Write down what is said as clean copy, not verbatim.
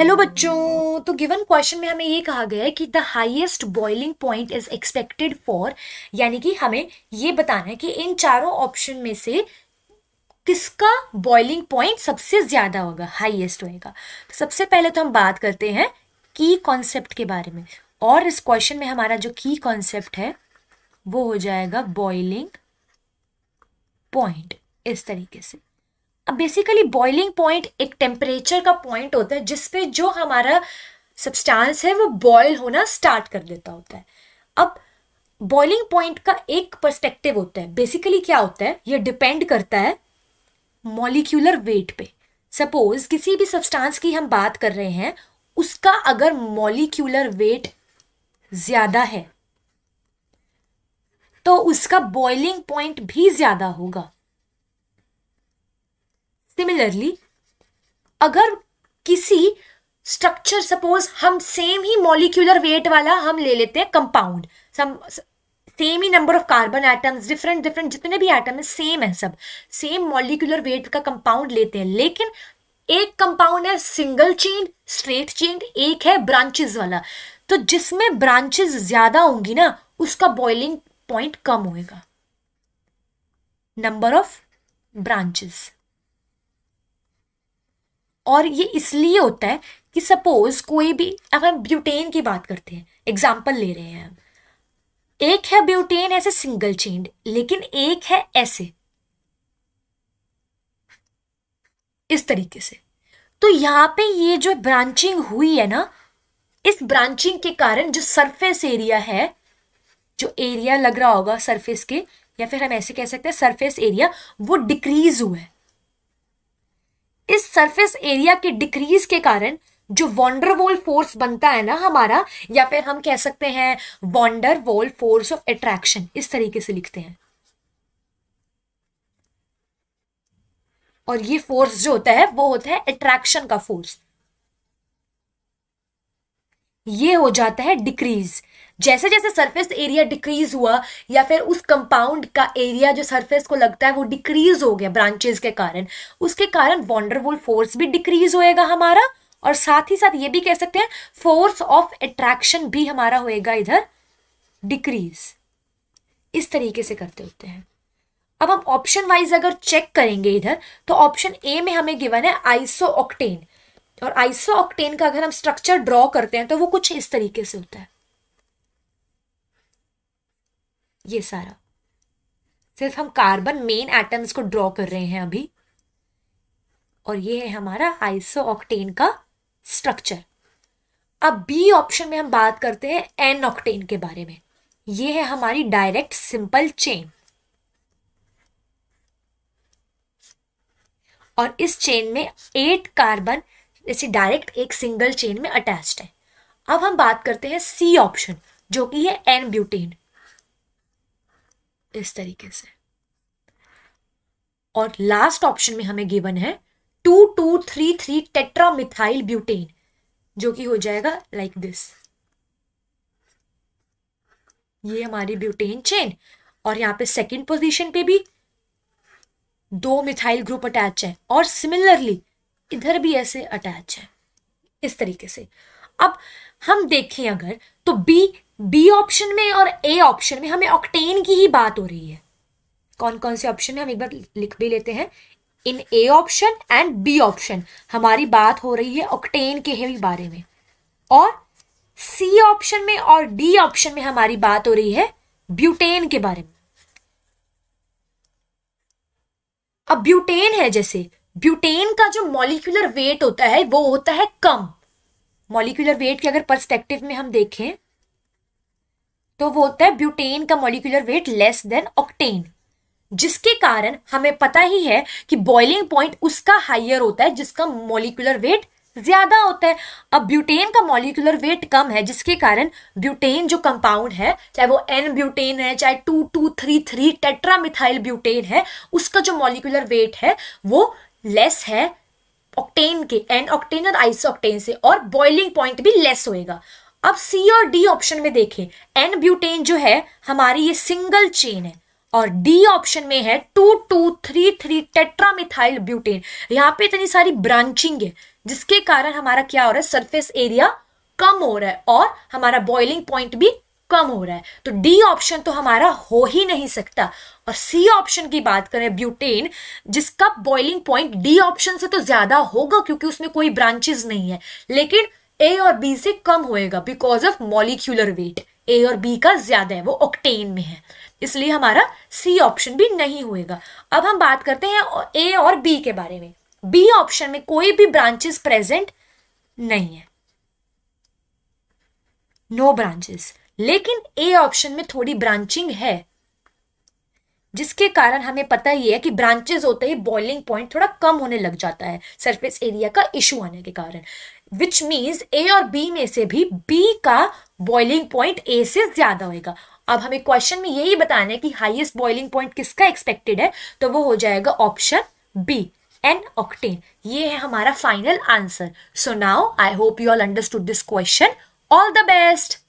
Hello बच्चों, तो given question में हमें ये कहा गया है कि the highest boiling point is expected for, यानी कि हमें ये बताना है कि इन चारों ऑप्शन में से किसका बॉइलिंग पॉइंट सबसे ज्यादा होगा, हाईएस्ट होएगा। तो सबसे पहले तो हम बात करते हैं की कॉन्सेप्ट के बारे में, और इस क्वेश्चन में हमारा जो की कॉन्सेप्ट है वो हो जाएगा बॉइलिंग पॉइंट। इस तरीके से अब बेसिकली बॉइलिंग पॉइंट एक टेम्परेचर का पॉइंट होता है जिसपे जो हमारा सब्सटेंस है वो बॉयल होना स्टार्ट कर देता होता है। अब बॉइलिंग पॉइंट का एक पर्सपेक्टिव होता है, बेसिकली क्या होता है, ये डिपेंड करता है मॉलिक्यूलर वेट पे। सपोज किसी भी सब्सटेंस की हम बात कर रहे हैं, उसका अगर मॉलिक्यूलर वेट ज्यादा है तो उसका बॉइलिंग पॉइंट भी ज्यादा होगा। सिमिलरली अगर किसी स्ट्रक्चर, सपोज हम सेम ही मॉलिक्यूलर वेट वाला हम ले लेते हैं compound, same he number of carbon atoms, different जितने भी एटम है सेम है, सब सेम मॉलिक्यूलर वेट का कंपाउंड लेते हैं, लेकिन एक कंपाउंड है सिंगल चेन स्ट्रेट चेन, एक है ब्रांचेस वाला, तो जिसमें ब्रांचेस ज्यादा होंगी ना उसका बॉइलिंग पॉइंट कम होएगा, नंबर ऑफ ब्रांचेस। और ये इसलिए होता है कि सपोज कोई भी, अब हम ब्यूटेन की बात करते हैं, एग्जाम्पल ले रहे हैं हम, एक है ब्यूटेन ऐसे सिंगल चेन, लेकिन एक है ऐसे इस तरीके से। तो यहां पे ये जो ब्रांचिंग हुई है ना, इस ब्रांचिंग के कारण जो सरफेस एरिया है, जो एरिया लग रहा होगा सरफेस के, या फिर हम ऐसे कह सकते हैं सरफेस एरिया, वो डिक्रीज हुआ है। इस सरफेस एरिया के डिक्रीज के कारण जो वॉन्डरवॉल फोर्स बनता है ना हमारा, या फिर हम कह सकते हैं वॉन्डरवॉल फोर्स ऑफ अट्रैक्शन, इस तरीके से लिखते हैं। और ये फोर्स जो होता है वो होता है अट्रैक्शन का फोर्स, ये हो जाता है डिक्रीज। जैसे जैसे सरफेस एरिया डिक्रीज हुआ, या फिर उस कंपाउंड का एरिया जो सरफेस को लगता है वो डिक्रीज हो गया ब्रांचेस के कारण, उसके कारण वॉन्डरवॉल फोर्स भी डिक्रीज होएगा हमारा, और साथ ही साथ ये भी कह सकते हैं फोर्स ऑफ अट्रैक्शन भी हमारा होएगा इधर डिक्रीज। इस तरीके से करते होते हैं। अब हम ऑप्शन वाइज अगर चेक करेंगे इधर, तो ऑप्शन ए में हमें गिवन है आइसोऑक्टेन, और आइसोऑक्टेन का अगर हम स्ट्रक्चर ड्रॉ करते हैं तो वो कुछ इस तरीके से होता है। ये सारा सिर्फ हम कार्बन मेन एटम्स को ड्रॉ कर रहे हैं अभी, और ये है हमारा आइसोऑक्टेन का स्ट्रक्चर। अब बी ऑप्शन में हम बात करते हैं एन ऑक्टेन के बारे में। ये है हमारी डायरेक्ट सिंपल चेन, और इस चेन में 8 कार्बन जैसे डायरेक्ट एक सिंगल चेन में अटैच्ड है। अब हम बात करते हैं सी ऑप्शन, जो कि है एन ब्यूटेन, इस तरीके से। और लास्ट ऑप्शन में हमें गिवन है 2233 टेट्रामिथाइल ब्यूटेन, जो कि हो जाएगा लाइक दिस। ये हमारी ब्यूटेन चेन, और यहां पे सेकंड पोजीशन पे भी 2 मिथाइल ग्रुप अटैच है, और सिमिलरली इधर भी ऐसे अटैच है इस तरीके से। अब हम देखें अगर, तो बी ऑप्शन में और ए ऑप्शन में हमें ऑक्टेन की ही बात हो रही है। कौन कौन से ऑप्शन है हम एक बार लिख भी लेते हैं। इन A option and B option हमारी बात हो रही है ऑक्टेन के ही बारे में, और सी ऑप्शन में और डी ऑप्शन में हमारी बात हो रही है ब्यूटेन के बारे में। अब ब्यूटेन है, जैसे ब्यूटेन का जो मॉलिक्यूलर वेट होता है वो होता है कम। मॉलिक्यूलर वेट के अगर पर्सपेक्टिव में हम देखें तो वो होता है ब्यूटेन का molecular weight less than octane, जिसके कारण हमें पता ही है कि बॉइलिंग पॉइंट उसका हाइयर होता है जिसका मॉलिक्यूलर वेट ज्यादा होता है। अब ब्यूटेन का मॉलिक्यूलर वेट कम है, जिसके कारण ब्यूटेन जो कंपाउंड है, चाहे वो एन ब्यूटेन है, चाहे 2233 टेट्रामिथाइल ब्यूटेन है, उसका जो मॉलिक्यूलर वेट है वो लेस है ऑक्टेन के, एन ऑक्टेन और आइसोऑक्टेन से, और बॉइलिंग पॉइंट भी लेस होएगा। अब सी और डी ऑप्शन में देखें, एन ब्यूटेन जो है हमारी ये सिंगल चेन है, और डी ऑप्शन में है 2233 टेट्रामिथाइल ब्यूटेन। यहां पे इतनी सारी ब्रांचिंग है, जिसके कारण हमारा क्या हो रहा है, सरफेस एरिया कम हो रहा है और हमारा बॉइलिंग पॉइंट भी कम हो रहा है। तो डी ऑप्शन तो हमारा हो ही नहीं सकता। और सी ऑप्शन की बात करें, ब्यूटेन, जिसका बॉइलिंग पॉइंट डी ऑप्शन से तो ज्यादा होगा क्योंकि उसमें कोई ब्रांचेस नहीं है, लेकिन ए और बी से कम होएगा बिकॉज ऑफ मॉलिक्यूलर वेट। ए और बी का ज्यादा है, वो ऑक्टेन में है, इसलिए हमारा सी ऑप्शन भी नहीं होएगा। अब हम बात करते हैं ए और बी के बारे में। बी ऑप्शन में कोई भी ब्रांचेस प्रेजेंट नहीं है, नो ब्रांचेस, लेकिन ए ऑप्शन में थोड़ी ब्रांचिंग है, जिसके कारण हमें पता ही है कि ब्रांचेस होते ही बॉइलिंग पॉइंट थोड़ा कम होने लग जाता है सरफेस एरिया का इशू आने के कारण। विच मीन्स ए और बी में से भी बी का बॉइलिंग पॉइंट ए से ज्यादा होगा। अब हमें क्वेश्चन में यही बताना है कि हाईएस्ट बॉइलिंग पॉइंट किसका एक्सपेक्टेड है, तो वो हो जाएगा ऑप्शन बी, एन ऑक्टेन। ये है हमारा final answer. So now I hope you all understood this question. All the best.